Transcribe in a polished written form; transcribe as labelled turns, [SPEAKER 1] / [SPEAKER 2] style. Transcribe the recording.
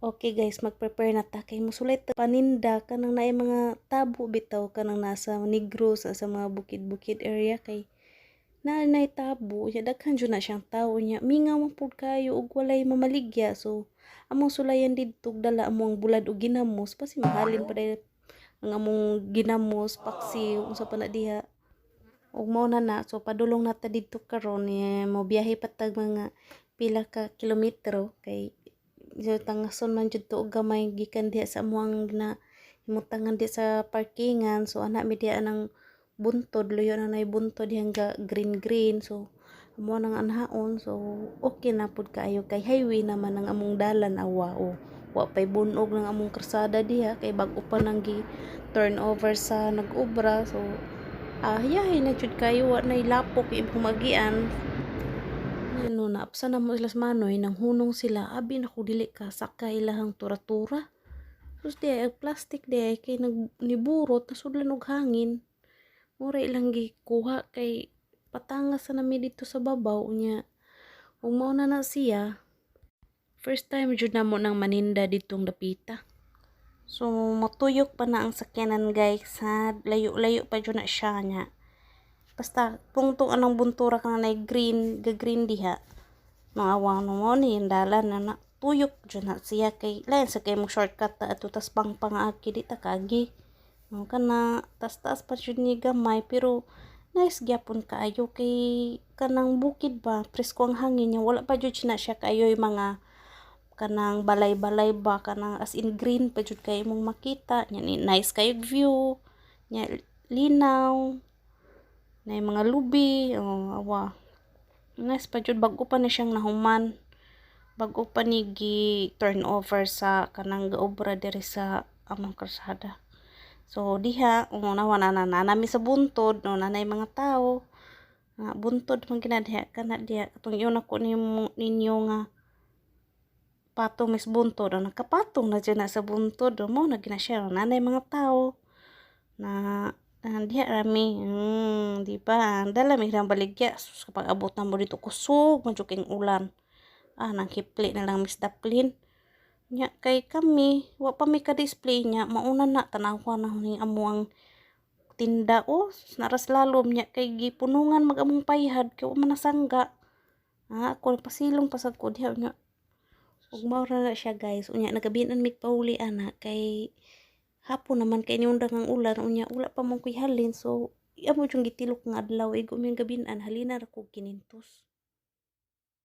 [SPEAKER 1] Okay guys, mag-prepare na ta kay musulit ta paninda kanang naay mga tabo bitaw kanang nasa Negros sa mga bukid-bukid area kay nay tabo ya daghan jud na siyang tawo nya mingaw man pud kayo ug walay mamaligya so among sulayan didto dala among bulad og ginamos pasi mahalin pa dahil ang among ginamos paksiw unsa pa na diha ug mao na so padulong na ta didto karon mo biyahe pa tag mga pila ka kilometro kay tangason man jud to og gamay gikan diha sa amuang na himutangan diha sa parkingan so ana mi diha nang buntod luyo na nay buntod hangga green so amo nang anhaon so okay na pud kaayo kay highway naman ang among dalan awa o wa pay bunog ng among karsada diha kay bag-o pa nang gi turnover sa nag-obra so hiyahay na jud kayo wa nay lapok imong magian. Ano na apsa na mo sila sa manoy nang hunong sila abi na ko dili ka sakay ilahang tura-tura. Sus di ay plastic di ay kay nagniburot nasudlan og hangin. Mura ilang gikuha kay patangas na nami dito sa babaw nya. Ug mao na siya. First time jud namo nang maninda ditong dapita. So matuyok pa na ang sakyanan guys ha. Layo-layo pa jud na siya nya. Basta tungtong anong buntura ka na green diha no awang no mo ni dalan na tuyok jud na siya kay lain sa kay mo shortcut ta ato tas pang aki di ta kagi no kana tas pa jud ni gamay pero nice gyapon kaayo kay kanang bukid ba presko ang hangin niya wala pa jud na siya kaayo mga kanang balay-balay ba kanang as in green pa jud kay imong makita nya nice kayo view nya linaw na mga lubi awa nice pa jud bag-o pa na siyang nahuman bag-o pa ni gi turnover sa kanang gaobra diri sa among karsada so diha nawa na nami sa buntod no nanay mga tawo nga buntod man diha kana diha katong iyon ako ninyo nga patong mis buntod nakapatong na dyan na sa buntod mo na gina siya nanay mga tawo na diha rami di ba dala mi lang baligya sus kapag abot na mo dito kusog majuking ulan nang hipli na lang Miss Daplin nya kay kami wa pa mi ka display nya mauna na tanawa na ning amuang tinda naras lalom nya kay gipunungan mag among payhad kay wa man nasangga ako pasilong pasag ko diha nya ug mao na siya guys unya nagabinan mi pauli ana kay hapon naman kay niundang ang ulan unya wala pa mong kuy halin so amo jung gitilok nga adlaw igo mi gabinan halina ra ko kinintos